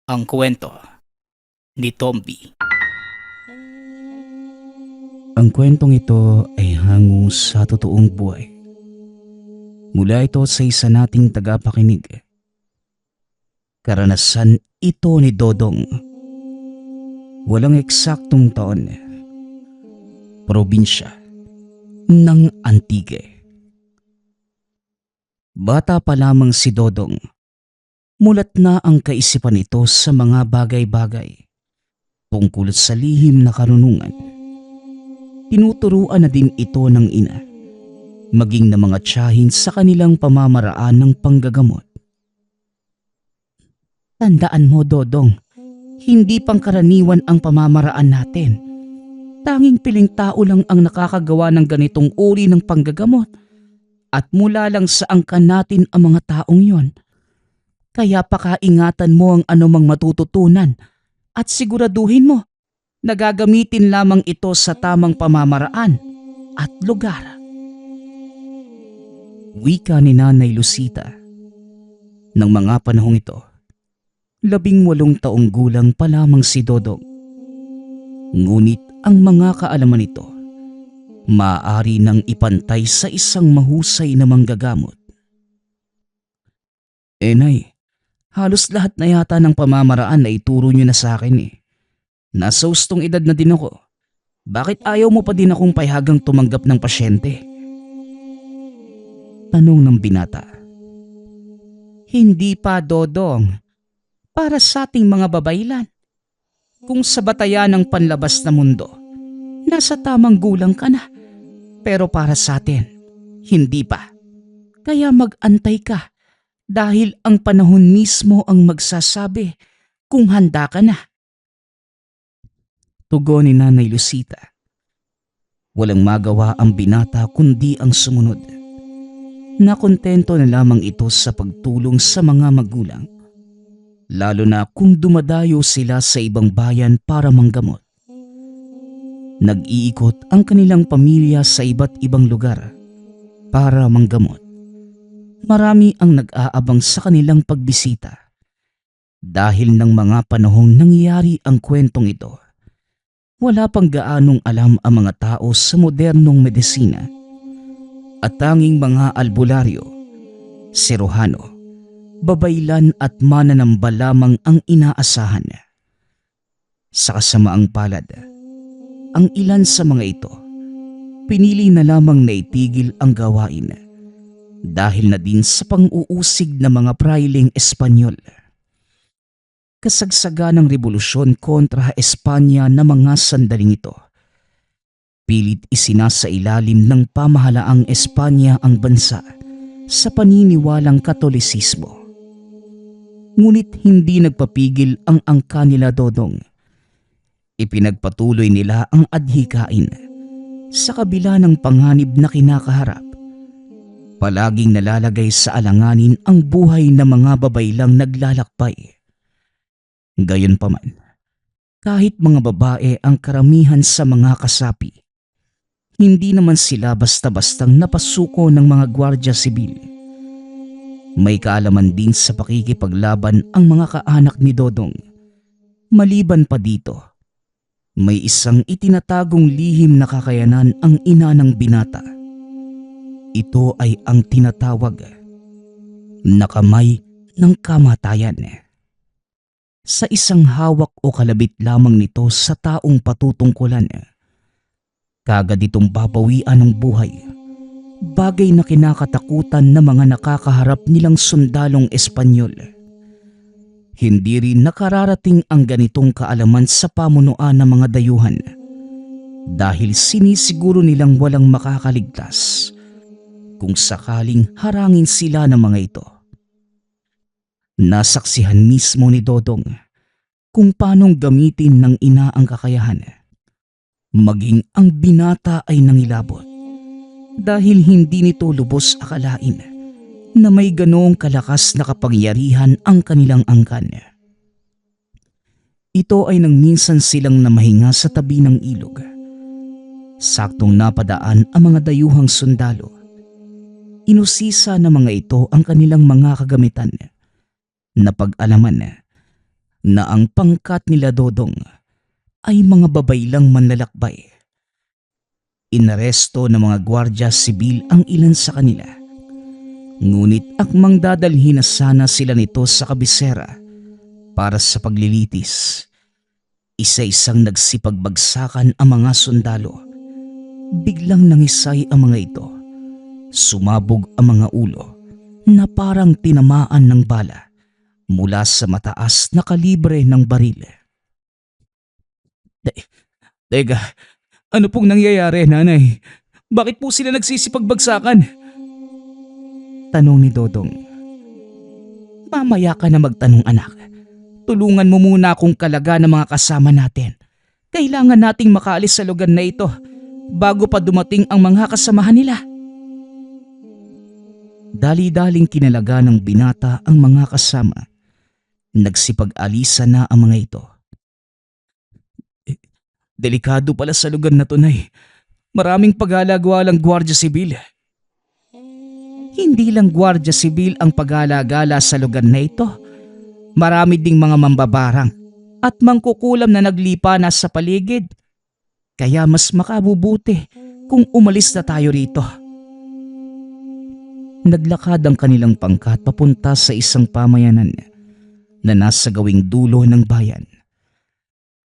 Ang kwento ni Tomby. Ang kwentong ito ay hango sa totoong buhay. Mula ito sa isa nating tagapakinig. Karanasan ito ni Dodong. Walang eksaktong taon. Probinsya ng Antique. Bata pa lamang si Dodong. Mulat na ang kaisipan nito sa mga bagay-bagay tungkol sa lihim na karunungan. Tinuturuan na din ito ng ina, maging na mga tiyahin sa kanilang pamamaraan ng panggagamot. Tandaan mo, Dodong, hindi pangkaraniwan ang pamamaraan natin. Tanging piling tao lang ang nakakagawa ng ganitong uri ng panggagamot at mula lang sa angkan natin ang mga taong yon. Kaya pakaingatan mo ang anumang matututunan at siguraduhin mo na gagamitin lamang ito sa tamang pamamaraan at lugar. Wika ni Nanay Lucita. Nang mga panahong ito, 18 taong gulang pa lamang si Dodong. Ngunit ang mga kaalaman nito, maaari nang ipantay sa isang mahusay na manggagamot. Nay, halos lahat na yata ng pamamaraan na ituro niyo na sa akin eh. Nasa ustong edad na din ako. Bakit ayaw mo pa din akong payagang tumanggap ng pasyente? Tanong ng binata. Hindi pa, Dodong. Para sa ating mga babaylan. Kung sa batayan ng panlabas na mundo, nasa tamang gulang ka na. Pero para sa atin, hindi pa. Kaya mag-antay ka. Dahil ang panahon mismo ang magsasabi kung handa ka na. Tugon ni Nanay Lucita. Walang magawa ang binata kundi ang sumunod. Nakontento na lamang ito sa pagtulong sa mga magulang. Lalo na kung dumadayo sila sa ibang bayan para manggamot. Nag-iikot ang kanilang pamilya sa iba't ibang lugar para manggamot. Marami ang nag-aabang sa kanilang pagbisita. Dahil ng mga panahong nangyari ang kwentong ito, wala pang gaanong alam ang mga tao sa modernong medisina at tanging mga albularyo, siruhano, babaylan at mananamba lamang ang inaasahan. Sa kasamaang palad, ang ilan sa mga ito, pinili na lamang na itigil ang gawain dahil na din sa pang-uusig ng mga prailing Espanyol. Kasagsagan ng revolusyon kontra Espanya na mga sandaling ito. Pilit isinasailalim ng pamahalaang Espanya ang bansa sa paniniwalang Katolisismo. Ngunit hindi nagpapigil ang angka nila, Dodong. Ipinagpatuloy nila ang adhikain sa kabila ng panganib na kinakaharap. Palaging nalalagay sa alanganin ang buhay ng mga babaylang naglalakbay. Gayunpaman, kahit mga babae ang karamihan sa mga kasapi, hindi naman sila basta-bastang napasuko ng mga gwardya sibil. May kaalaman din sa pakikipaglaban ang mga kaanak ni Dodong. Maliban pa dito, may isang itinatagong lihim na kakayanan ang ina ng binata. Ito ay ang tinatawag na kamay ng kamatayan. Sa isang hawak o kalabit lamang nito sa taong patutungkulan, kagad itong babawian ng buhay, bagay na kinakatakutan ng mga nakakaharap nilang sundalong Espanyol. Hindi rin nakararating ang ganitong kaalaman sa pamunuan ng mga dayuhan dahil sinisiguro nilang walang makakaligtas kung sakaling harangin sila ng mga ito. Nasaksihan mismo ni Dodong kung paanong gamitin ng ina ang kakayahan. Maging ang binata ay nangilabot dahil hindi nito lubos akalain na may ganoong kalakas na kapangyarihan ang kanilang angkan. Ito ay nang minsan silang namahinga sa tabi ng ilog. Saktong napadaan ang mga dayuhang sundalo. Inusisa ng mga ito ang kanilang mga kagamitan. Napag-alaman na ang pangkat nila Dodong ay mga babaylang manlalakbay. Inaresto ng mga gwardya sibil ang ilan sa kanila. Ngunit akmang dadalhin na sana sila nito sa kabisera para sa paglilitis. Isa-isang nagsipagbagsakan ang mga sundalo. Biglang nangisay ang mga ito. Sumabog ang mga ulo na parang tinamaan ng bala mula sa mataas na kalibre ng baril. Teka, ano pong nangyayari, nanay? Bakit po sila nagsisipagbagsakan? Tanong ni Dodong. Mamaya ka na magtanong, anak. Tulungan mo muna akong kalaga ng mga kasama natin. Kailangan nating makaalis sa lugar na ito bago pa dumating ang mga kasamahan nila. Dali-daling kinalaga ng binata ang mga kasama. Nagsipag-alisa na ang mga ito. Delikado pala sa lugar na to, Nay. Maraming pag-alagwalang gwardya sibil. Hindi lang gwardya sibil ang pag-alagala sa lugar na ito. Marami ding mga mambabarang at mangkukulam na naglipa na sa paligid. Kaya mas makabubuti kung umalis na tayo rito. Naglakad ang kanilang pangkat papunta sa isang pamayanan na nasa gawing dulo ng bayan.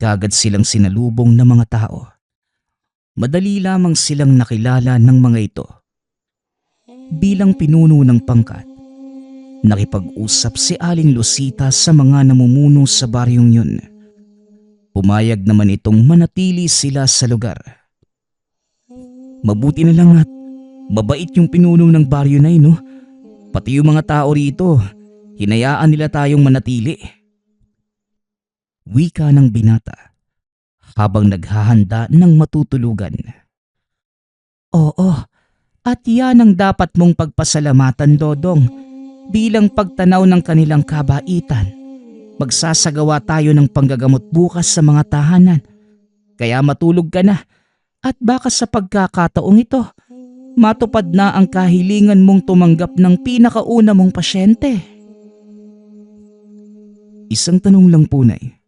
Kagad silang sinalubong ng mga tao. Madali lamang silang nakilala ng mga ito. Bilang pinuno ng pangkat, nakipag-usap si Aling Lucita sa mga namumuno sa baryong yun. Pumayag naman itong manatili sila sa lugar. Mabuti na lang at mabait yung pinuno ng baryo na yun, no? Pati yung mga tao rito, hinayaan nila tayong manatili. Wika ng binata habang naghahanda ng matutulugan. Oo, at yan ang dapat mong pagpasalamatan, Dodong. Bilang pagtanaw ng kanilang kabaitan, magsasagawa tayo ng panggagamot bukas sa mga tahanan. Kaya matulog ka na at baka sa pagkakataong ito, matupad na ang kahilingan mong tumanggap ng pinakauna mong pasyente. Isang tanong lang po, Nay.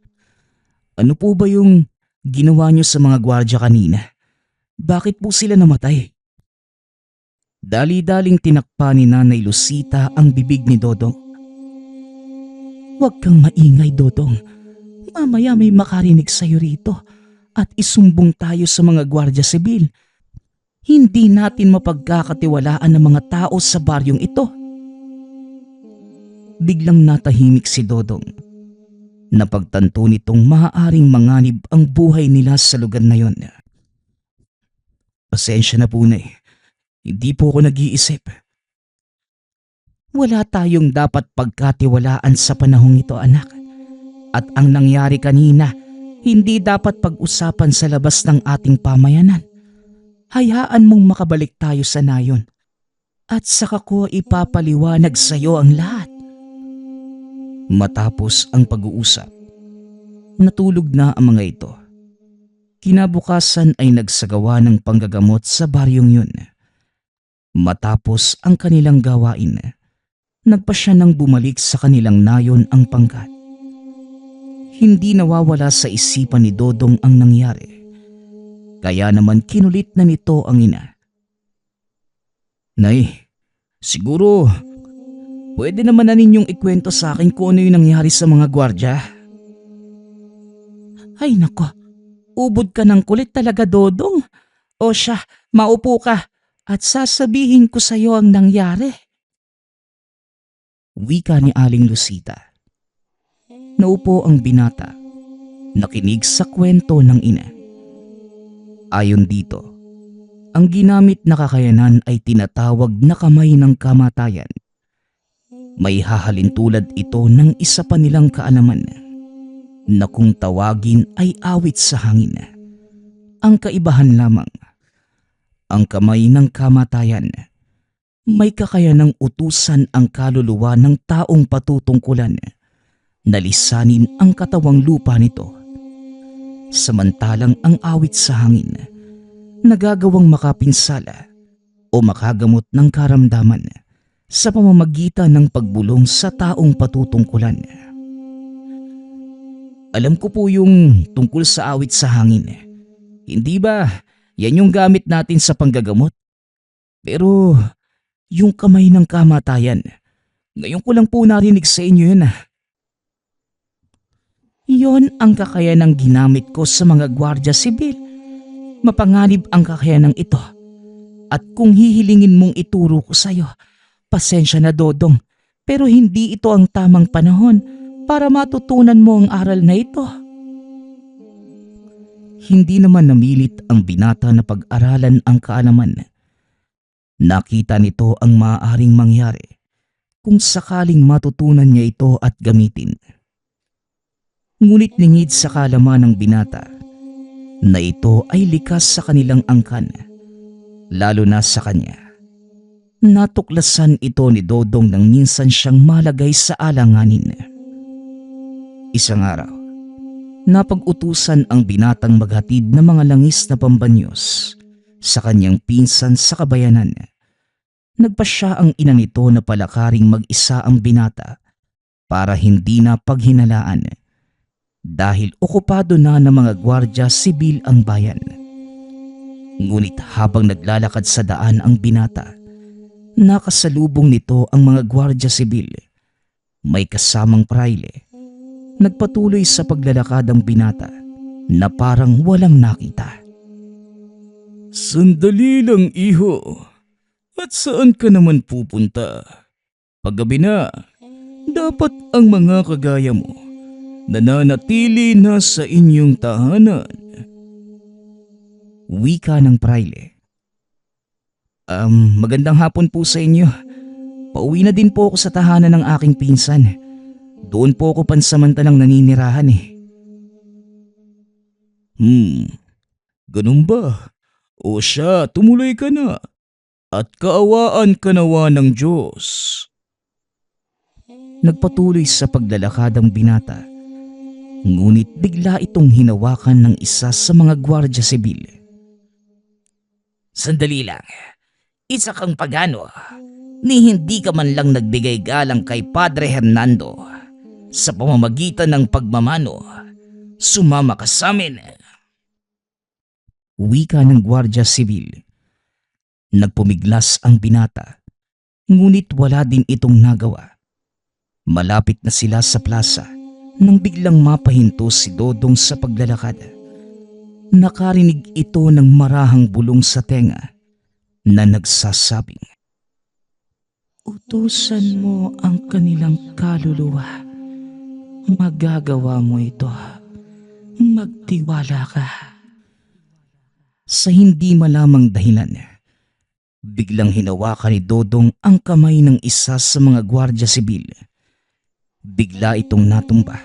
Ano po ba yung ginawa niyo sa mga gwardya kanina? Bakit po sila namatay? Dali-daling tinakpa ni Nanay Lucita ang bibig ni Dodong. Huwag kang maingay, Dodong. Mamaya may makarinig sa'yo rito at isumbong tayo sa mga gwardya sibil. Hindi natin mapagkakatiwalaan ng mga tao sa baryong ito. Biglang natahimik si Dodong. Napagtanto nitong maaaring manganib ang buhay nila sa lugar na yon. Pasensya na po, Nay. Hindi po ako nag-iisip. Wala tayong dapat pagkatiwalaan sa panahong ito, anak. At ang nangyari kanina, hindi dapat pag-usapan sa labas ng ating pamayanan. Hayaan mong makabalik tayo sa nayon. At saka ko ipapaliwanag sa iyo ang lahat. Matapos ang pag-uusap, natulog na ang mga ito. Kinabukasan ay nagsagawa ng panggagamot sa baryong yun. Matapos ang kanilang gawain, nagpasya nang bumalik sa kanilang nayon ang pangkat. Hindi nawawala sa isipan ni Dodong ang nangyari. Kaya naman kinulit na nito ang ina. Nay, siguro pwede naman na ninyong ikwento sa akin kung ano yung nangyari sa mga gwardya. Ay nako, ubod ka ng kulit talaga, Dodong. O siya, maupo ka at sasabihin ko sa iyo ang nangyari. Wika ni Aling Lucita. Naupo ang binata, nakinig sa kwento ng ina. Ayon dito, ang ginamit na kakayanan ay tinatawag na kamay ng kamatayan. May hahalintulad ito ng isa pa nilang kaalaman na kung tawagin ay awit sa hangin. Ang kaibahan lamang, ang kamay ng kamatayan may kakayanang utusan ang kaluluwa ng taong patutungkulan na lisanin ang katawang lupa nito. Samantalang ang awit sa hangin nagagawang makapinsala o makagamot ng karamdaman sa pamamagitan ng pagbulong sa taong patutungkulan. Alam ko po yung tungkol sa awit sa hangin. Hindi ba yan yung gamit natin sa panggagamot? Pero yung kamay ng kamatayan, ngayon ko lang po narinig sa inyo yun. Yon ang kakayanang ginamit ko sa mga gwardya sibil. Mapanganib ang kakayanang ito. At kung hihilingin mong ituro ko sa'yo, pasensya na Dodong, pero hindi ito ang tamang panahon para matutunan mo ang aral na ito. Hindi naman namilit ang binata na pag-aralan ang kaalaman. Nakita nito ang maaaring mangyari kung sakaling matutunan niya ito at gamitin. Ngunit lingid sa kaalaman ng binata na ito ay likas sa kanilang angkan, lalo na sa kanya. Natuklasan ito ni Dodong nang minsan siyang malagay sa alanganin. Isang araw, napag-utusan ang binatang maghatid ng mga langis na pambanyos sa kanyang pinsan sa kabayanan. Nagpa siya ang ina nito na palakaring mag-isa ang binata para hindi na paghinalaan dahil okupado na ng mga gwardya sibil ang bayan. Ngunit habang naglalakad sa daan ang binata, nakasalubong nito ang mga gwardya sibil. May kasamang prayle. Nagpatuloy sa paglalakad ang binata na parang walang nakita. Sandali lang, iho. At saan ka naman pupunta? Paggabi na, dapat ang mga kagaya mo nananatili na sa inyong tahanan. Wika ng prayle. Magandang hapon po sa inyo. Pauwi na din po ako sa tahanan ng aking pinsan. Doon po ako pansamantalang naninirahan eh. Ganun ba? O siya, tumuloy ka na. At kaawaan ka nawa ng Diyos. Nagpatuloy sa paglalakad ang binata. Ngunit bigla itong hinawakan ng isa sa mga gwardya sibil. Sandali lang. Isa kang pagano. Ni hindi ka man lang nagbigay galang kay Padre Hernando sa pamamagitan ng pagmamano. Sumama ka sa amin. Wika ng gwardya sibil. Nagpumiglas ang binata, ngunit wala din itong nagawa. Malapit na sila sa plaza nang biglang mapahinto si Dodong sa paglalakad. Nakarinig ito ng marahang bulong sa tenga na nagsasabing, "Utusan mo ang kanilang kaluluwa. Magagawa mo ito. Magtiwala ka." Sa hindi malamang dahilan, biglang hinawakan ni Dodong ang kamay ng isa sa mga gwardya sibil. Bigla itong natumba.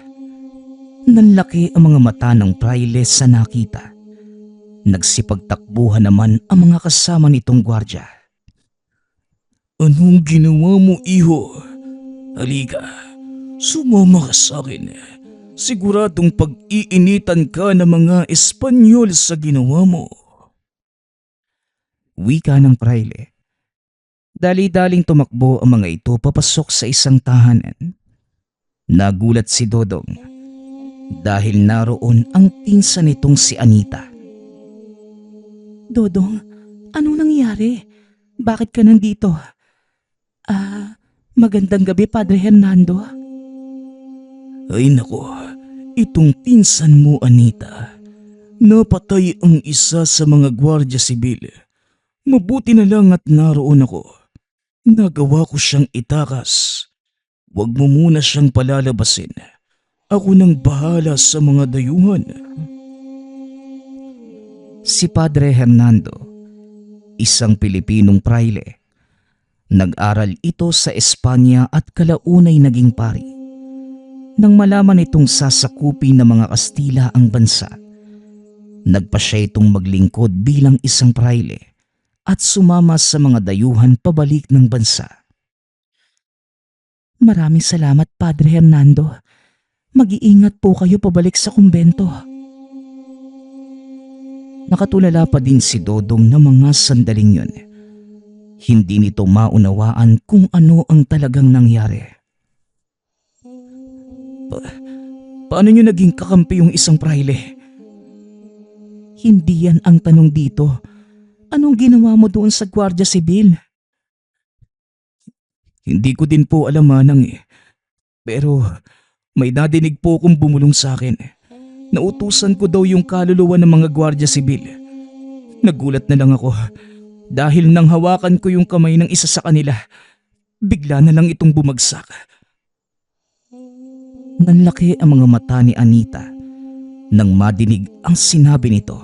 Nanlaki ang mga mata ng prayle sa nakita. Nagsipagtakbuhan naman ang mga kasama nitong gwardya. Anong ginawa mo, iho? Halika, sumama ka sa akin. Siguradong pag-iinitan ka ng mga Espanyol sa ginawa mo. Wika ng prayle. Dali-daling tumakbo ang mga ito papasok sa isang tahanan. Nagulat si Dodong dahil naroon ang pinsan nitong si Anita. Dodong, anong nangyari? Bakit ka nandito? Magandang gabi, Padre Hernando. Ay nako, itong pinsan mo, Anita. Napatay ang isa sa mga gwardya sibil. Mabuti na lang at naroon ako. Nagawa ko siyang itakas. Huwag mo muna siyang palalabasin. Ako nang bahala sa mga dayuhan. Si Padre Hernando, isang Pilipinong prayle. Nag-aral ito sa Espanya at kalaunay naging pari. Nang malaman itong sasakupin ng mga Kastila ang bansa, nagpa siya itong maglingkod bilang isang prayle at sumama sa mga dayuhan pabalik ng bansa. Maraming salamat, Padre Hernando. Mag-iingat po kayo pabalik sa kumbento. Nakatulala pa din si Dodong ng mga sandaling yun. Hindi nito maunawaan kung ano ang talagang nangyari. Paano niyo naging kakampi yung isang praile? Hindi yan ang tanong dito. Anong ginawa mo doon sa Guardia Sibil? Hindi ko din po alam, Manang eh. Pero may nadinig po kung bumulong sa akin. Nautusan ko daw yung kaluluwa ng mga Guardia Sibil. Nagulat na lang ako dahil nang hawakan ko yung kamay ng isa sa kanila, bigla na lang itong bumagsak. Nanlaki ang mga mata ni Anita nang madinig ang sinabi nito.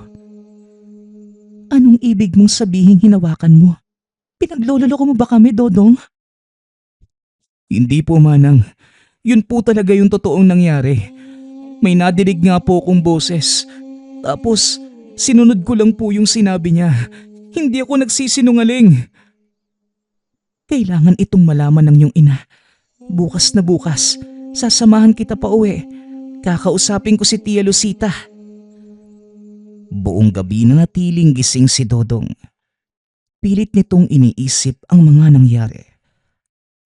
Anong ibig mong sabihin hinawakan mo? Pinaglololoko mo ba kami, Dodong? Hindi po, Manang. Yun po talaga yung totoong nangyari. May nadinig nga po akong boses. Tapos, sinunod ko lang po yung sinabi niya. Hindi ako nagsisinungaling. Kailangan itong malaman ng iyong ina. Bukas na bukas, sasamahan kita pa uwi. Kakausapin ko si Tia Lucita. Buong gabi na natiling gising si Dodong. Pilit nitong iniisip ang mga nangyari.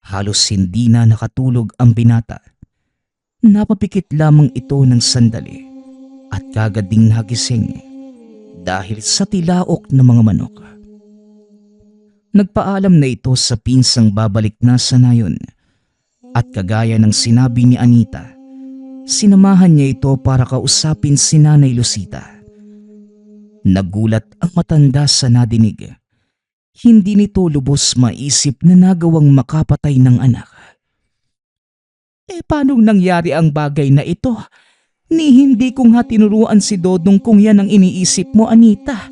Halos hindi na nakatulog ang binata. Napapikit lamang ito ng sandali at kagad ding nagising dahil sa tilaok ng mga manok. Nagpaalam na ito sa pinsang babalik na sa nayon at kagaya ng sinabi ni Anita, sinamahan niya ito para kausapin si Nanay Lucita. Nagulat ang matanda sa nadinig. Hindi nito lubos maisip na nagawang makapatay ng anak. Paano nangyari ang bagay na ito? Ni hindi ko nga tinuruan si Dodong kung yan ang iniisip mo, Anita.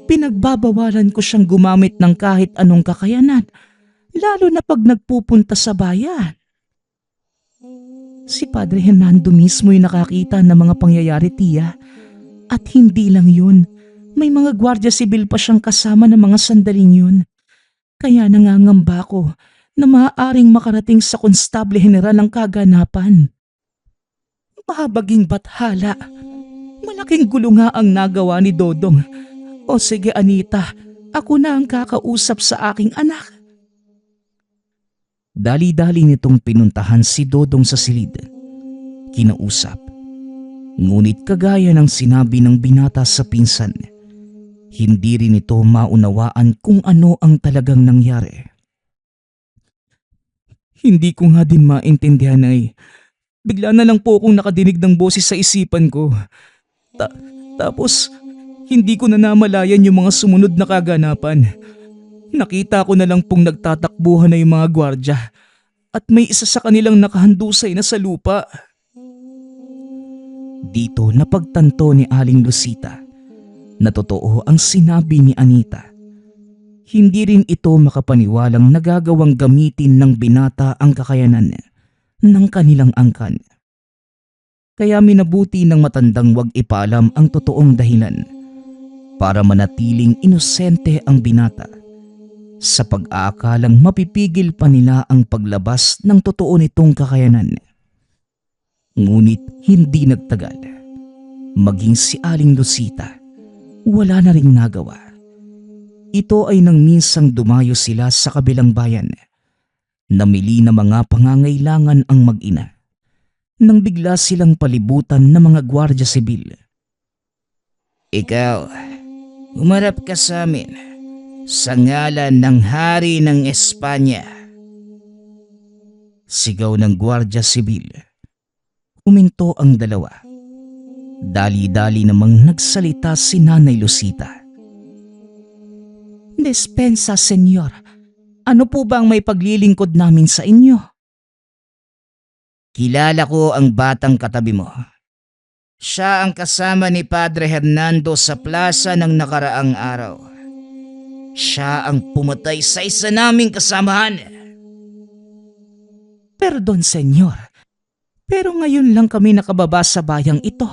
Pinagbabawalan ko siyang gumamit ng kahit anong kakayanan, lalo na pag nagpupunta sa bayan. Si Padre Hernando mismo yung nakakita ng mga pangyayari, Tia. At hindi lang yun, may mga Guardia Sibil pa siyang kasama ng mga sandaling yun. Kaya nangangamba ko na maaaring makarating sa Konstable General ang kaganapan. Mahabaging bathala. Malaking gulo nga ang nagawa ni Dodong. O sige, Anita, ako na ang kakausap sa aking anak. Dali-dali nitong pinuntahan si Dodong sa silid. Kinausap. Ngunit kagaya ng sinabi ng binata sa pinsan, hindi rin ito maunawaan kung ano ang talagang nangyari. Hindi ko nga din maintindihan ay bigla na lang po akong nakadinig ng boses sa isipan ko. Tapos hindi ko na namalayan yung mga sumunod na kaganapan. Nakita ko na lang pong nagtatakbuhan na yung mga gwardya at may isa sa kanilang nakahandusay na sa lupa. Dito napagtanto ni Aling Lucita na totoo ang sinabi ni Anita. Hindi rin ito makapaniwalang nagagawang gamitin ng binata ang kakayanan ng kanilang angkan. Kaya minabuti ng matandang wag ipaalam ang totoong dahilan para manatiling inosente ang binata sa pag-aakalang mapipigil pa nila ang paglabas ng totoo nitong kakayanan. Ngunit hindi nagtagal. Maging si Aling Lucita, wala na ring nagawa. Ito ay nang minsang dumayo sila sa kabilang bayan. Namili na mga pangangailangan ang mag-ina. Nang bigla silang palibutan ng mga Guardia Sibil. Ikaw, humarap ka sa amin sa ngalan ng Hari ng Espanya. Sigaw ng Guardia Sibil. Huminto ang dalawa. Dali-dali namang nagsalita si Nanay Lucita. Despensa, senyor. Ano po ba ang may paglilingkod namin sa inyo? Kilala ko ang batang katabi mo. Siya ang kasama ni Padre Hernando sa plaza ng nakaraang araw. Siya ang pumatay sa isa naming kasamahan. Perdon, senyor. Pero ngayon lang kami nakababa sa bayang ito,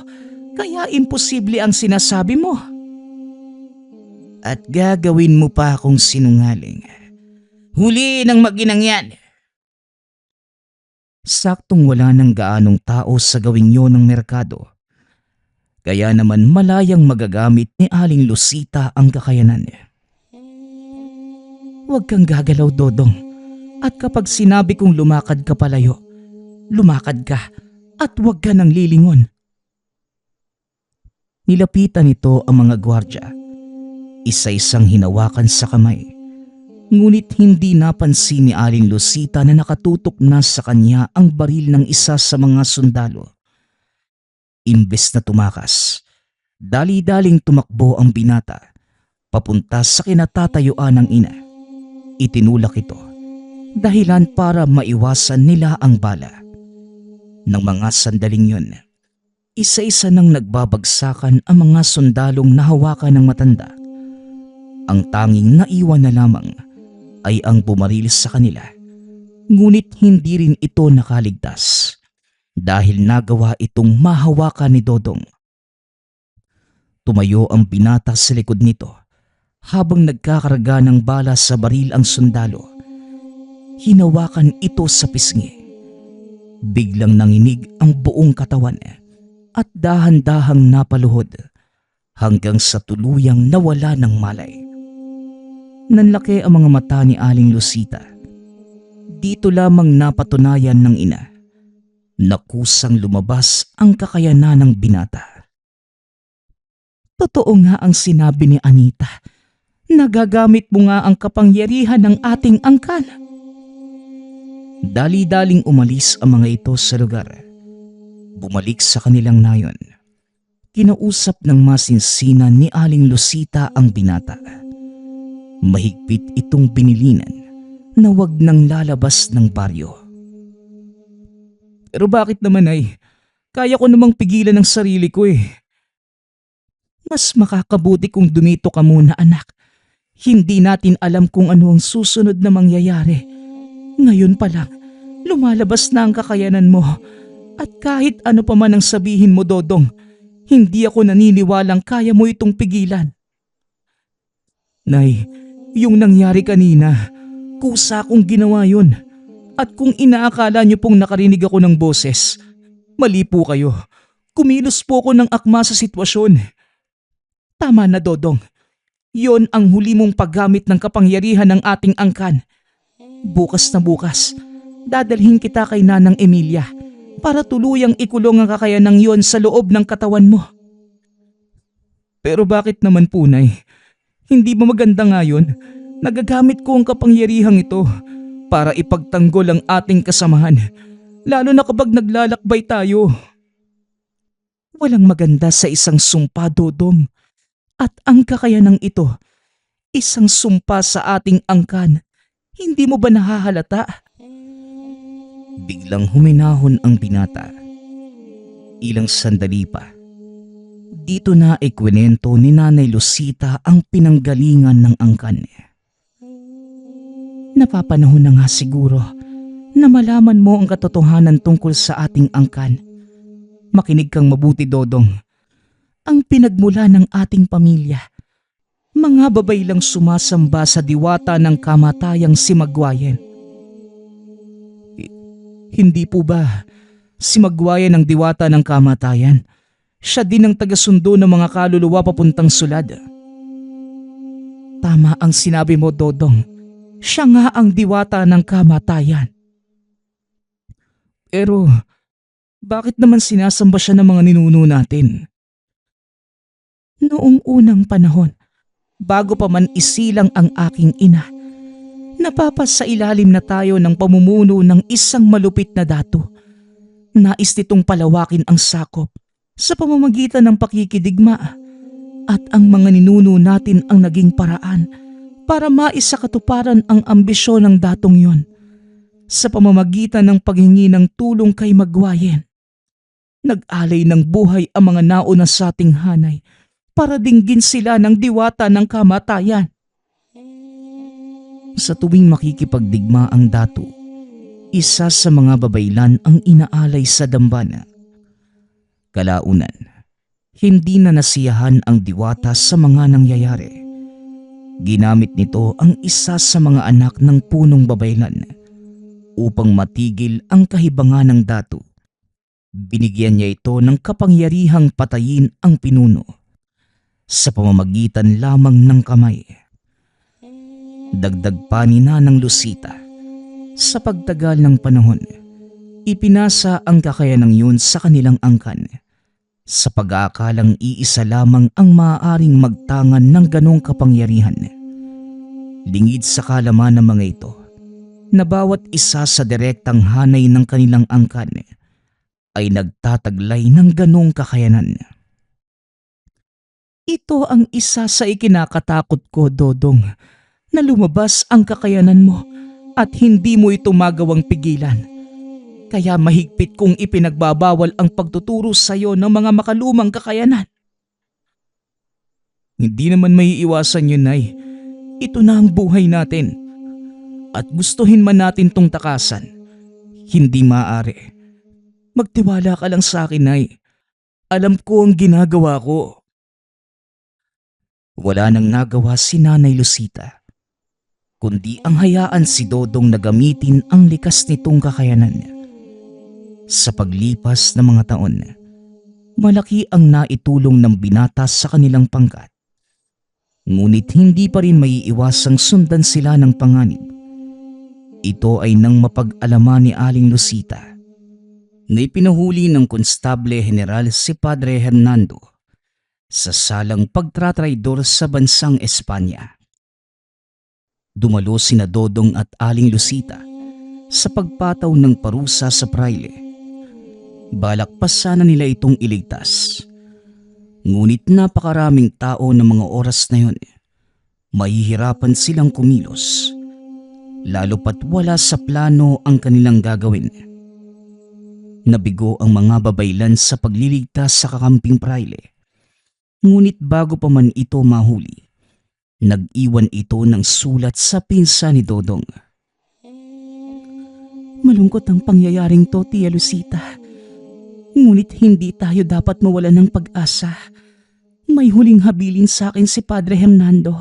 kaya imposible ang sinasabi mo. At gagawin mo pa akong sinungaling. Huli ng mag-inang yan. Saktong wala ng gaanong tao sa gawing yon ng merkado. Kaya naman malayang magagamit ni Aling Lucita ang kakayanan. Huwag kang gagalaw, Dodong. At kapag sinabi kong lumakad ka palayo, lumakad ka at huwag ka nang lilingon. Nilapitan nito ang mga gwardya. Isa-isang hinawakan sa kamay. Ngunit hindi napansin ni Aling Lucita na nakatutok na sa kanya ang baril ng isa sa mga sundalo. Imbes na tumakas, dali-daling tumakbo ang binata papunta sa kinatatayuan ng ina. Itinulak ito, dahilan para maiwasan nila ang bala. Nang mga sandaling yun, isa-isa nang nagbabagsakan ang mga sundalong nahawakan ng matanda. Ang tanging naiwan na lamang ay ang bumaril sa kanila, ngunit hindi rin ito nakaligtas dahil nagawa itong mahawakan ni Dodong. Tumayo ang binata sa likod nito habang nagkakarga ng bala sa baril ang sundalo. Hinawakan ito sa pisngi. Biglang nanginig ang buong katawan at dahan-dahang napaluhod hanggang sa tuluyang nawala ng malay. Nanlaki ang mga mata ni Aling Lucita. Dito lamang napatunayan ng ina na kusang lumabas ang kakayanan ng binata. Totoo nga ang sinabi ni Anita. Nagagamit mo nga ang kapangyarihan ng ating angkan. Dali-daling umalis ang mga ito sa lugar. Bumalik sa kanilang nayon. Kinausap ng masinsinan ni Aling Lucita ang binata. Mahigpit itong binilinan na wag nang lalabas ng baryo. Pero bakit naman ay? Kaya ko namang pigilan ang sarili ko eh. Mas makakabuti kung dumito ka muna anak. Hindi natin alam kung ano ang susunod na mangyayari. Ngayon pa lang, lumalabas na ang kakayanan mo. At kahit ano pa man ang sabihin mo, Dodong, hindi ako naniniwalang kaya mo itong pigilan. Nay, yung nangyari kanina, kusa kong ginawa yun. At kung inaakala niyo pong nakarinig ako ng boses, mali po kayo. Kumilos po ako ng akma sa sitwasyon. Tama na, Dodong. Yon ang huli mong paggamit ng kapangyarihan ng ating angkan. Bukas na bukas, dadalhin kita kay Nanang Emilia para tuluyang ikulong ang kakayanang yon sa loob ng katawan mo. Pero bakit naman po, Nay? Hindi ba maganda nga yun? Nagagamit ko ang kapangyarihang ito para ipagtanggol ang ating kasamahan, lalo na kapag naglalakbay tayo. Walang maganda sa isang sumpa, Dodong. At ang kakayanang ito, isang sumpa sa ating angkan. Hindi mo ba nahahalata? Biglang huminahon ang binata. Ilang sandali pa. Dito na ikwento ni Nanay Lucita ang pinanggalingan ng angkan. Napapanahon na nga siguro na malaman mo ang katotohanan tungkol sa ating angkan. Makinig kang mabuti, Dodong. Ang pinagmula ng ating pamilya, mga babay lang sumasamba sa diwata ng kamatayang si Magwayen. Hindi po ba si Magwayen ang diwata ng kamatayan? Siya din ang tagasundo ng mga kaluluwa papuntang sulad. Tama ang sinabi mo, Dodong. Siya nga ang diwata ng kamatayan. Pero bakit naman sinasamba siya ng mga ninuno natin? Noong unang panahon, bago pa man isilang ang aking ina, napapasailalim na tayo ng pamumuno ng isang malupit na dato. Nais nitong palawakin ang sakop sa pamamagitan ng pakikidigma at ang mga ninuno natin ang naging paraan para maisakatuparan ang ambisyon ng datong yon sa pamamagitan ng paghingi ng tulong kay Magwayen. Nag-alay ng buhay ang mga nauna sa ating hanay para dinggin sila ng diwata ng kamatayan. Sa tuwing makikipagdigma ang dato, isa sa mga babaylan ang inaalay sa dambana. Kalaunan, hindi na nasiyahan ang diwata sa mga nangyayari. Ginamit nito ang isa sa mga anak ng punong babaylan upang matigil ang kahibangan ng dato. Binigyan niya ito ng kapangyarihang patayin ang pinuno sa pamamagitan lamang ng kamay. Dagdag pa ni Nanang Lucita, sa pagtagal ng panahon, Ipinasa ang kakayanang yun sa kanilang angkan sa pag-aakalang iisa lamang ang maaaring magtangan ng ganong kapangyarihan. Lingid sa kalaman ng mga ito na bawat isa sa direktang hanay ng kanilang angkan ay nagtataglay ng ganong kakayanan. Ito ang isa sa ikinakatakot ko, Dodong, na lumabas ang kakayanan mo at hindi mo ito magawang pigilan. Kaya mahigpit kong ipinagbabawal ang pagtuturo sa iyo ng mga makalumang kakayanan. Hindi naman maiiwasan yun, Nay. Ito na ang buhay natin. At gustuhin man natin tong takasan, hindi maaari. Magtiwala ka lang sa akin, Nay. Alam ko ang ginagawa ko. Wala nang nagawa si Nanay Lucita, kundi ang hayaan si Dodong na gamitin ang likas nitong kakayanan. Sa paglipas ng mga taon, malaki ang naitulong ng binata sa kanilang pangkat. Ngunit hindi pa rin maiiwasang sundan sila ng panganib. Ito ay nang mapag-alaman ni Aling Lucita na ipinahuli ng Konstable General si Padre Hernando sa salang pagtratraidor sa bansang Espanya. Dumalo sina Dodong at Aling Lucita sa pagpataw ng parusa sa praile. Balak pa sana nila itong iligtas. Ngunit napakaraming tao ng mga oras na yun. Mahihirapan silang kumilos. Lalo pat wala sa plano ang kanilang gagawin. Nabigo ang mga babaylan sa pagliligtas sa kakamping praile. Ngunit bago pa man ito mahuli, nag-iwan ito ng sulat sa pinsa ni Dodong. Malungkot ang pangyayaring to, Tia Lucita. Ngunit hindi tayo dapat mawalan ng pag-asa. May huling habilin sa akin si Padre Hernando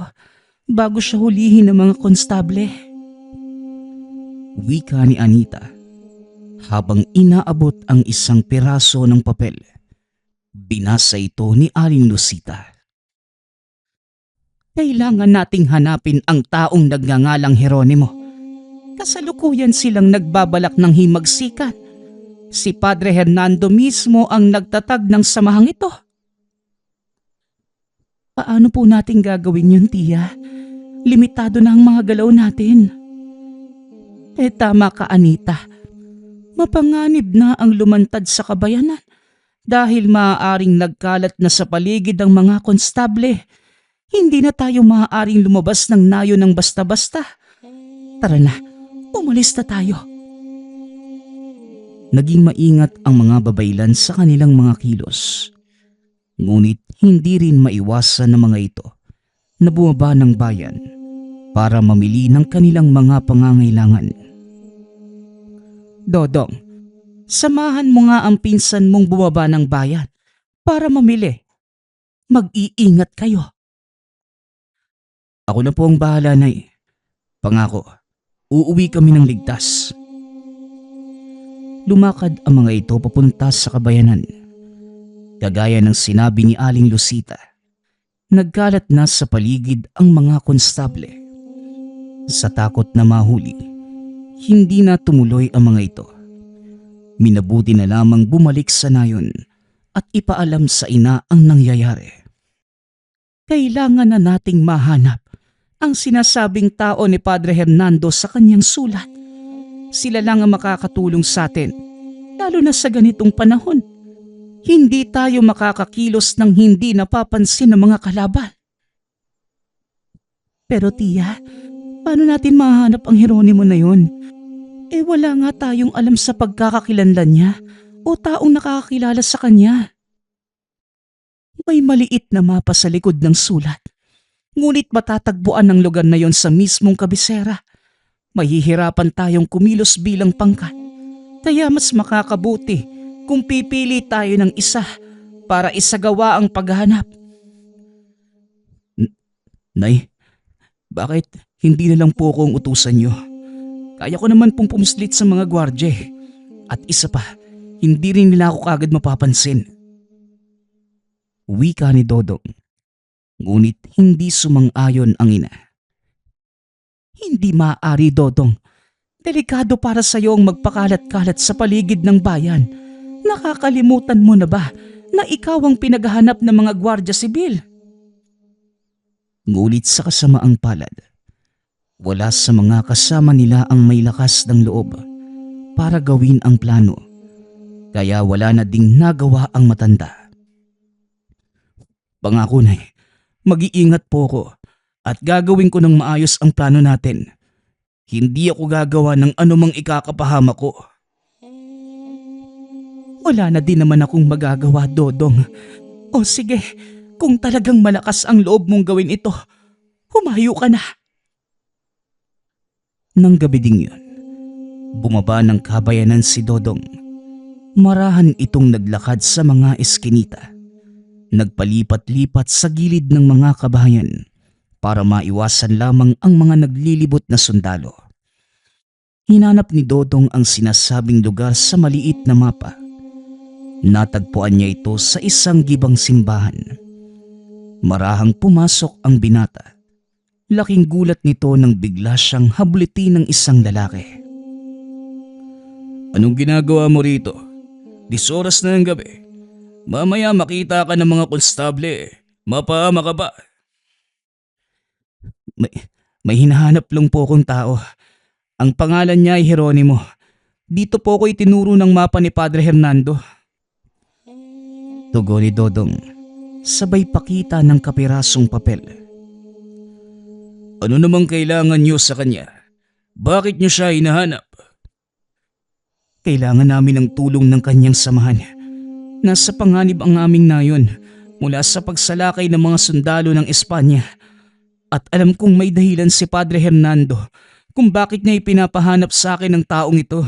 bago siya hulihin ng mga konstable. Wika ni Anita habang inaabot ang isang piraso ng papel. Binasa ito ni Aling Lucita. Kailangan nating hanapin ang taong nagngangalang Jeronimo. Kasalukuyan silang nagbabalak ng himagsikan. Si Padre Hernando mismo ang nagtatag ng samahang ito. Paano po natin gagawin yun, Tia? Limitado na ang mga galaw natin. Tama ka, Anita. Mapanganib na ang lumantad sa kabayanan dahil maaaring nagkalat na sa paligid ang mga konstable. Hindi na tayo maaaring lumabas ng nayo ng basta-basta. Tara na, umalis na tayo. Naging maingat ang mga babaylan sa kanilang mga kilos. Ngunit hindi rin maiwasan ng mga ito na bumaba ng bayan para mamili ng kanilang mga pangangailangan. Dodong, samahan mo nga ang pinsan mong bumaba ng bayan para mamili. Mag-iingat kayo. Ako na po ang bahala, Nay. Pangako, uuwi kami ng ligtas. Lumakad ang mga ito papunta sa kabayanan. Kagaya ng sinabi ni Aling Lucita, nagkalat na sa paligid ang mga konstable. Sa takot na mahuli, hindi na tumuloy ang mga ito. Minabuti na lamang bumalik sa nayon at ipaalam sa ina ang nangyayari. Kailangan na nating mahanap ang sinasabing tao ni Padre Hernando sa kanyang sulat. Sila lang ang makakatulong sa atin, lalo na sa ganitong panahon. Hindi tayo makakakilos ng hindi napapansin ng mga kalaban. Pero Tia, paano natin mahanap ang Jeronimo na yun? Wala nga tayong alam sa pagkakakilanlan niya o taong nakakakilala sa kanya. May maliit na mapa sa likod ng sulat. Ngunit matatagpuan ng lugar na yon sa mismong kabisera. Mahihirapan tayong kumilos bilang pangkat. Kaya mas makakabuti kung pipili tayo ng isa para isagawa ang paghahanap. Nay, bakit hindi na lang po akong utusan niyo? Kaya ko naman pong pumuslit sa mga gwardya. At isa pa, hindi rin nila ako kagad mapapansin. Wika ni Dodong. Ngunit hindi sumang-ayon ang ina. Hindi maaari, Dodong. Delikado para sa iyo ang magpakalat-kalat sa paligid ng bayan. Nakakalimutan mo na ba na ikaw ang pinaghahanap ng mga gwardya sibil? Ngulit sa kasamaang palad, wala sa mga kasama nila ang may lakas ng loob para gawin ang plano, kaya wala na ding nagawa ang matanda. Pangako na mag-iingat po ko at gagawin ko ng maayos ang plano natin. Hindi ako gagawa ng anumang ikakapahamak ko. Wala na din naman akong magagawa, Dodong. O sige, kung talagang malakas ang loob mong gawin ito, humayo ka na. Nang gabi ding yun, bumaba ng kabayanan si Dodong. Marahan itong naglakad sa mga eskinita. Nagpalipat-lipat sa gilid ng mga kabahayan para maiwasan lamang ang mga naglilibot na sundalo. Hinanap ni Dodong ang sinasabing lugar sa maliit na mapa. Natagpuan niya ito sa isang gibang simbahan. Marahang pumasok ang binata. Laking gulat nito nang bigla siyang hablitin ng isang lalaki. Anong ginagawa mo rito? 10 oras na ng gabi. Mamaya makita ka ng mga konstable. Mapahama ka ba? May hinahanap lang po akong tao. Ang pangalan niya ay Jeronimo. Dito po ko itinuro ng mapa ni Padre Hernando. Tugon ni Dodong, sabay pakita ng kapirasong papel. Ano namang kailangan niyo sa kanya? Bakit niyo siya hinahanap? Kailangan namin ng tulong ng kanyang samahan. Nasa panganib ang aming nayon mula sa pagsalakay ng mga sundalo ng Espanya. At alam kong may dahilan si Padre Hernando kung bakit niya ipinapahanap sa akin ng taong ito.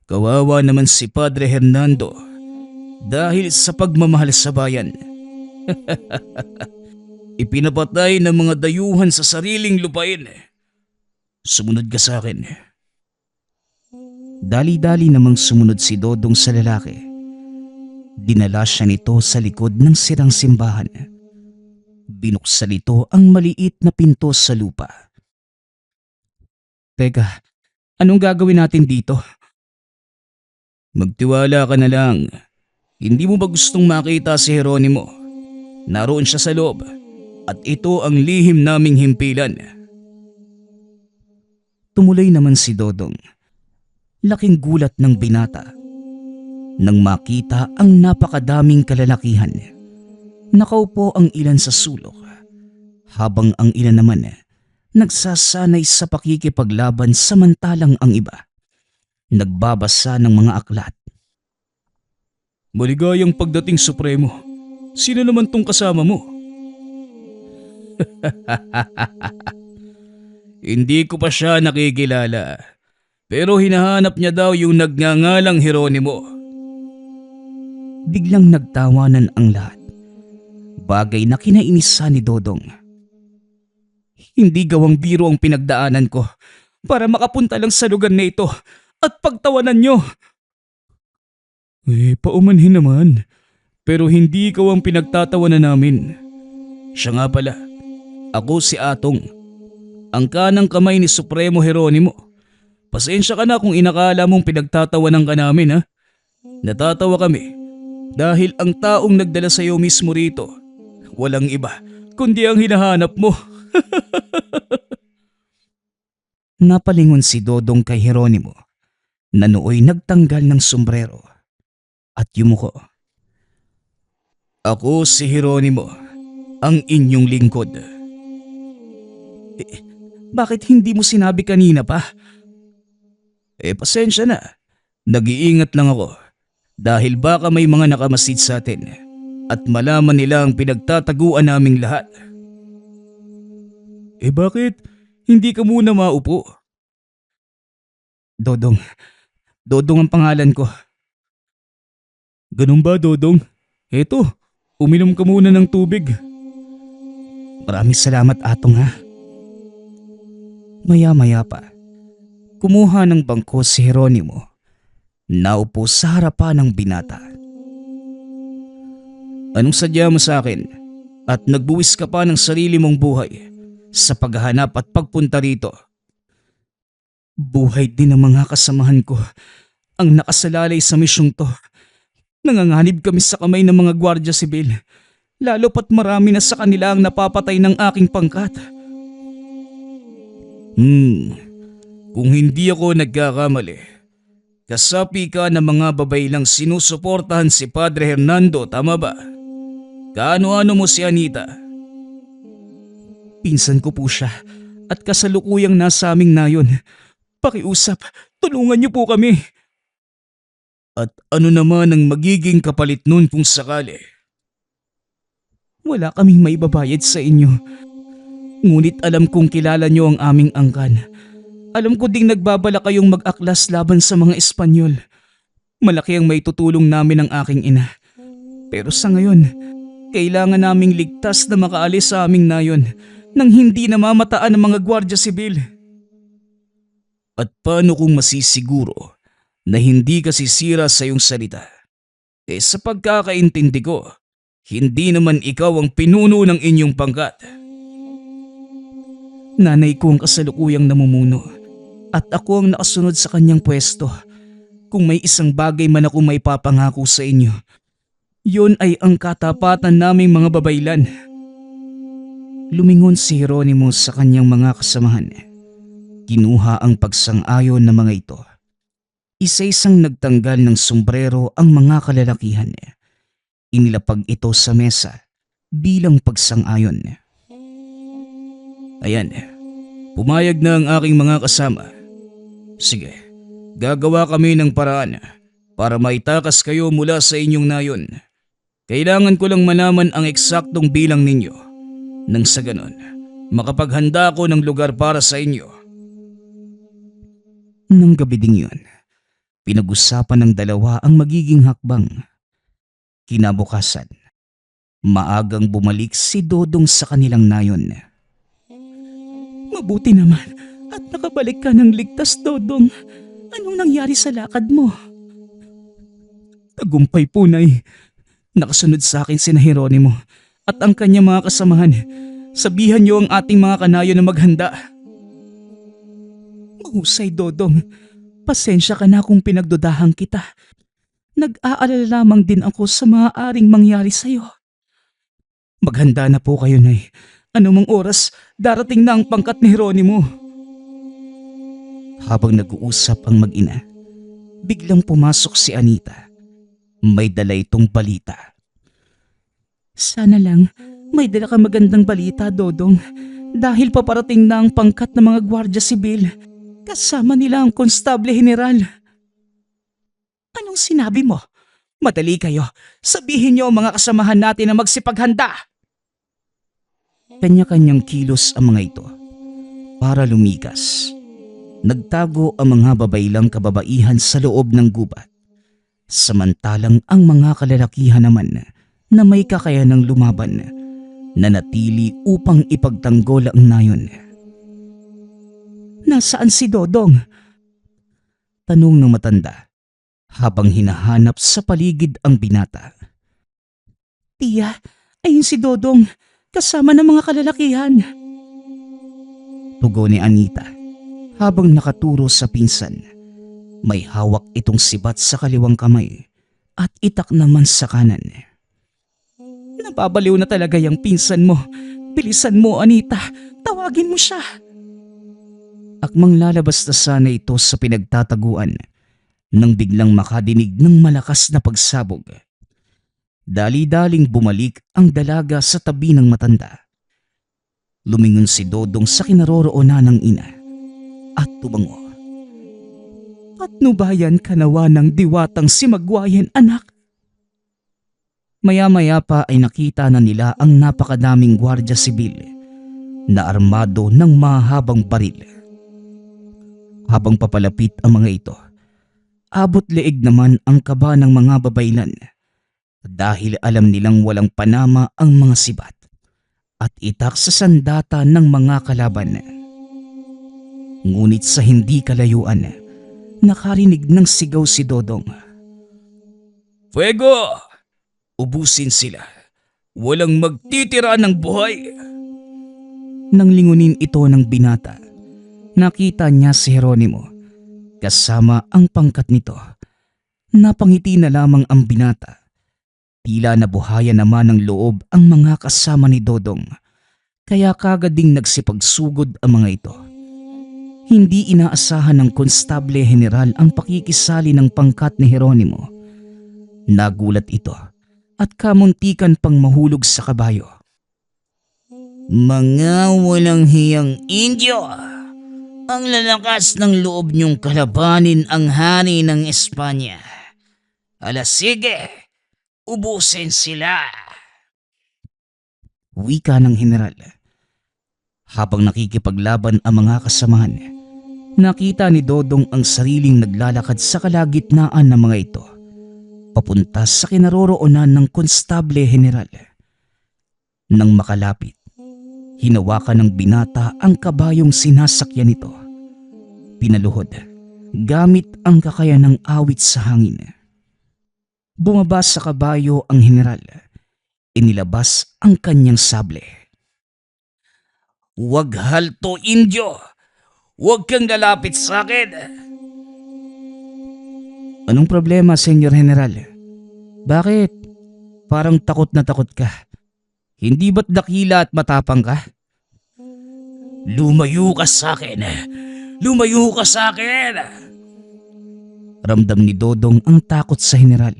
Kawawa naman si Padre Hernando dahil sa pagmamahal sa bayan. Ipinapatay ng mga dayuhan sa sariling lupain. Sumunod ka sa akin. Dali-dali namang sumunod si Dodong sa lalaki. Dinala siya nito sa likod ng sirang simbahan. Binuksan nito ang maliit na pinto sa lupa. Teka, anong gagawin natin dito? Magtiwala ka na lang. Hindi mo ba gustong makita si Jeronimo? Naroon siya sa loob at ito ang lihim naming himpilan. Tumuloy naman si Dodong. Laking gulat ng binata nang makita ang napakadaming kalalakihan. Nakaupo ang ilan sa sulok habang ang ilan naman nagsasanay sa pakikipaglaban samantalang ang iba nagbabasa ng mga aklat. Maligayang pagdating, Supremo. Sino naman tong kasama mo? Hindi ko pa siya nakikilala. Pero hinahanap niya daw yung nagngangalang Jeronimo. Biglang nagtawanan ang lahat. Bagay na kinainisa ni Dodong. Hindi gawang biro ang pinagdaanan ko para makapunta lang sa lugar na ito at pagtawanan nyo. Paumanhin naman. Pero hindi ikaw ang pinagtatawanan namin. Siya nga pala. Ako si Atong. Ang kanang kamay ni Supremo Jeronimo. Pasensya ka na kung inakala mong pinagtatawanan ka namin, ha? Natatawa kami dahil ang taong nagdala sa iyo mismo rito, walang iba kundi ang hinahanap mo. Napalingon si Dodong kay Jeronimo na nooy nagtanggal ng sombrero at yumuko. Ako si Jeronimo, ang inyong lingkod. Bakit hindi mo sinabi kanina pa? Pasensya na. Nag-iingat lang ako dahil baka may mga nakamasid sa atin at malaman nila ang pinagtataguan naming lahat. Bakit? Hindi ka muna maupo? Dodong. Dodong ang pangalan ko. Ganun ba, Dodong? Eto, uminom ka muna ng tubig. Maraming salamat, Atong, ha. Maya-maya pa, kumuha ng bangko si Jeronimo. Naupo sa harapan ng binata. Anong sadya mo sa akin at nagbuwis ka pa ng sarili mong buhay sa paghahanap at pagpunta rito? Buhay din ng mga kasamahan ko ang nakasalalay sa misyong to. Nanganganib kami sa kamay ng mga gwardya sibil, lalo pat marami na sa kanila ang napapatay ng aking pangkat. Kung hindi ako nagkakamali, kasapi ka ng mga babaylang sinusuportahan si Padre Hernando, tama ba? Kaano-ano mo si Anita? Pinsan ko po siya at kasalukuyang nasa aming nayon. Pakiusap, tulungan niyo po kami. At ano naman ang magiging kapalit nun kung sakali? Wala kaming maibabayad sa inyo. Ngunit alam kong kilala niyo ang aming angkan. Alam ko ding nagbabala kayong mag-aklas laban sa mga Espanyol. Malaki ang maitutulong namin ng aking ina. Pero sa ngayon, kailangan naming ligtas na makaalis sa aming nayon nang hindi namamataan ng mga gwardya sibil. At paano kung masisiguro na hindi ka sisira sa iyong salita? Sa pagkakaintindi ko, hindi naman ikaw ang pinuno ng inyong pangkat. Nanay ko ang kasalukuyang namumuno at ako ang nakasunod sa kanyang pwesto. Kung may isang bagay man ako may papangako sa inyo, yun ay ang katapatan naming mga babaylan. Lumingon si Jeronimo sa kanyang mga kasamahan. Kinuha ang pagsang-ayon ng mga ito. Isa-isang nagtanggal ng sombrero ang mga kalalakihan. Inilapag ito sa mesa bilang pagsang-ayon. Ayan, pumayag na ang aking mga kasama. Sige, gagawa kami ng paraan para maitakas kayo mula sa inyong nayon. Kailangan ko lang malaman ang eksaktong bilang ninyo. Nang sa ganon, makapaghanda ko ng lugar para sa inyo. Nang gabi ding yun, pinag-usapan ng dalawa ang magiging hakbang. Kinabukasan, maagang bumalik si Dodong sa kanilang nayon. Mabuti naman at nakabalik ka ng ligtas, Dodong. Anong nangyari sa lakad mo? Tagumpay po, Nay. Nakasunod sa akin si Jeronimo at ang kanyang mga kasamahan. Sabihan niyo ang ating mga kanayo na maghanda. Mahusay, Dodong. Pasensya ka na kung pinagdudahan kita. Nag-aalala lamang din ako sa maaaring mangyari sa'yo. Maghanda na po kayo, Nay. Anumang oras, darating na ang pangkat ni Jeronimo. Habang nag-uusap ang mag-ina, biglang pumasok si Anita. May dala itong balita. Sana lang may dala kang magandang balita, Dodong. Dahil paparating na ang pangkat ng mga gwardya sibil. Kasama nila ang Konstable General. Anong sinabi mo? Madali kayo. Sabihin niyo ang mga kasamahan natin na magsipaghanda. Kanya-kanyang kilos ang mga ito para lumikas. Nagtago ang mga babaylang kababaihan sa loob ng gubat. Samantalang ang mga kalalakihan naman na may kakayanang lumaban nanatili upang ipagtanggol ang nayon. Nasaan si Dodong? Tanong ng matanda habang hinahanap sa paligid ang binata. Tiya, ayun si Dodong kasama ng mga kalalakihan. Tugon ni Anita habang nakaturo sa pinsan. May hawak itong sibat sa kaliwang kamay at itak naman sa kanan. Napabaliw na talaga yung pinsan mo. Bilisan mo, Anita. Tawagin mo siya. Akmang lalabas na sana ito sa pinagtataguan nang biglang makadinig ng malakas na pagsabog. Dali-daling bumalik ang dalaga sa tabi ng matanda. Lumingon si Dodong sa kinaroroonan ng ina at tumango. Patnubayan ka nawa ng diwatang si Magwayen, anak. Maya-maya pa ay nakita na nila ang napakadaming gwardya sibil na armado ng mahabang baril. Habang papalapit ang mga ito, abot leeg naman ang kaba ng mga babaylan dahil alam nilang walang panama ang mga sibat at itak sa sandata ng mga kalaban. Ngunit sa hindi kalayuan, nakarinig ng sigaw si Dodong. Fuego! Ubusin sila. Walang magtitira ng buhay. Nang lingunin ito ng binata, Nakita niya si Jeronimo kasama ang pangkat nito. Napangiti na lamang ang binata. Tila nabuhayan naman ng loob ang mga kasama ni Dodong, kaya kagad ding nagsipagsugod ang mga ito. Hindi inaasahan ng Konstable General ang pakikisali ng pangkat ni Jeronimo. Nagulat ito at kamuntikan pang mahulog sa kabayo. Mga walang hiyang Indio! Ang lalakas ng loob niyong kalabanin ang hari ng Espanya. Alas sige, ubusin sila! Wika ng General. Habang nakikipaglaban ang mga kasamahan, nakita ni Dodong ang sariling naglalakad sa kalagitnaan ng mga ito, papunta sa kinaroroonan ng Konstable General. Nang makalapit, hinawakan ng binata ang kabayong sinasakyan nito. Pinaluhod gamit ang kakayanang awit sa hangin. Bumaba sa kabayo ang General. Inilabas ang kanyang sable. Huwag halto, Indio! Huwag kang lalapit sa akin! Anong problema, Senyor General? Bakit? Parang takot na takot ka. Hindi ba't dakila at matapang ka? Lumayo ka sa akin! Lumayo ka sa akin! Ramdam ni Dodong ang takot sa General.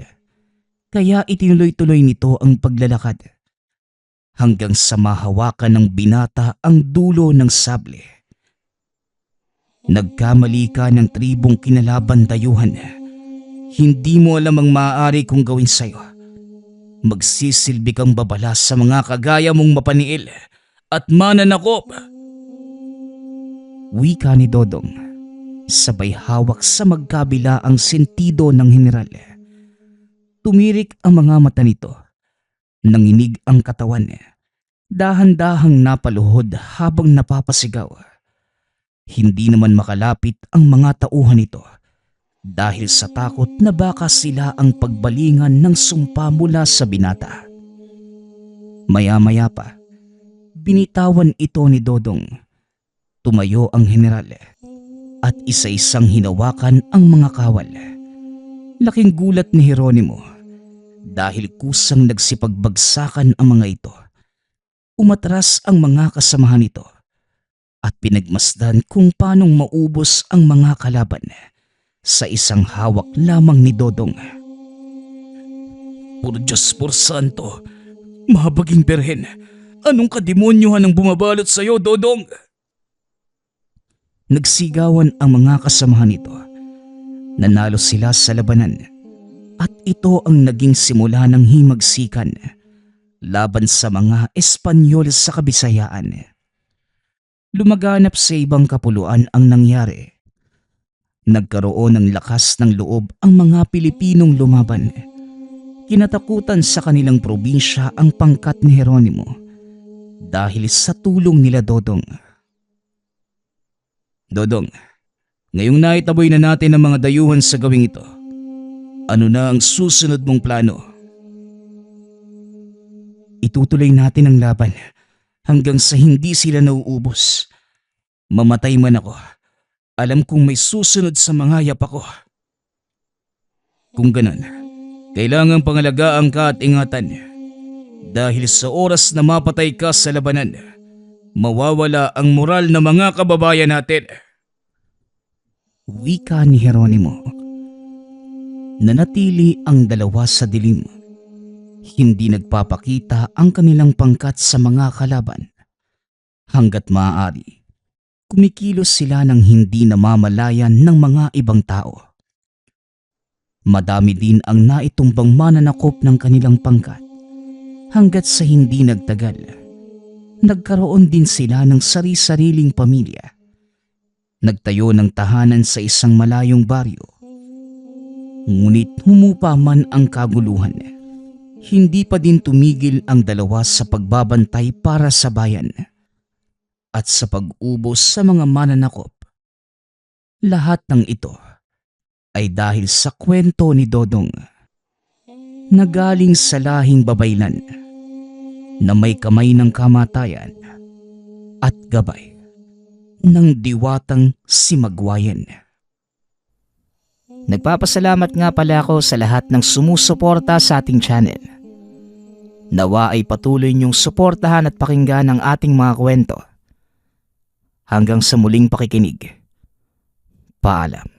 Kaya itinuloy-tuloy nito ang paglalakad hanggang sa mahawakan ng binata ang dulo ng sable. Nagkamali ka ng tribong kinalaban dayuhan. Hindi mo alam ang maaari kong gawin sa'yo. Magsisilbi kang babala sa mga kagaya mong mapaniil at mananakop. Wika ni Dodong, sabay hawak sa magkabila ang sentido ng General. Tumirik ang mga mata nito. Nanginig ang katawan. Dahan-dahang napaluhod habang napapasigaw. Hindi naman makalapit ang mga tauhan nito dahil sa takot na baka sila ang pagbalingan ng sumpa mula sa binata. Maya-maya pa, binitawan ito ni Dodong. Tumayo ang General at isa-isang hinawakan ang mga kawal. Laking gulat ni Jeronimo dahil kusang nagsipagbagsakan ang mga ito. Umatras ang mga kasamahan nito at pinagmasdan kung paanong maubos ang mga kalaban sa isang hawak lamang ni Dodong. Por Diyos por Santo, mahabaging berhen, anong kademonyohan ang bumabalot sa'yo, Dodong? Nagsigawan ang mga kasamahan nito. Nanalo sila sa labanan at ito ang naging simula ng himagsikan laban sa mga Espanyol sa Kabisayaan. Lumaganap sa ibang kapuluan ang nangyari. Nagkaroon ng lakas ng loob ang mga Pilipinong lumaban. Kinatakutan sa kanilang probinsya ang pangkat ni Jeronimo dahil sa tulong nila Dodong. Dodong, ngayong naitaboy na natin ang mga dayuhan sa gawing ito, ano na ang susunod mong plano? Itutuloy natin ang laban hanggang sa hindi sila nauubos. Mamatay man ako, alam kong may susunod sa mga yapa ko. Kung ganon, kailangang pangalagaan ka at ingatan. Dahil sa oras na mapatay ka sa labanan, mawawala ang moral ng mga kababayan natin. Wika ni Jeronimo. Nanatili ang dalawa sa dilim. Hindi nagpapakita ang kanilang pangkat sa mga kalaban. Hanggat maaari, kumikilos sila ng hindi namamalayan ng mga ibang tao. Madami din ang naitumbang mananakop ng kanilang pangkat. Hanggat sa hindi nagtagal, nagkaroon din sila ng sari-sariling pamilya. Nagtayo ng tahanan sa isang malayong baryo. Ngunit humupa man ang kaguluhan, hindi pa din tumigil ang dalawa sa pagbabantay para sa bayan at sa pag-ubos sa mga mananakop. Lahat ng ito ay dahil sa kwento ni Dodong na galing sa lahing babaylan na may kamay ng kamatayan at gabay ng diwatang si Magwayan. Nagpapasalamat nga pala ako sa lahat ng sumusuporta sa ating channel. Nawa ay patuloy niyong suportahan at pakinggan ang ating mga kwento. Hanggang sa muling pakikinig. Paalam.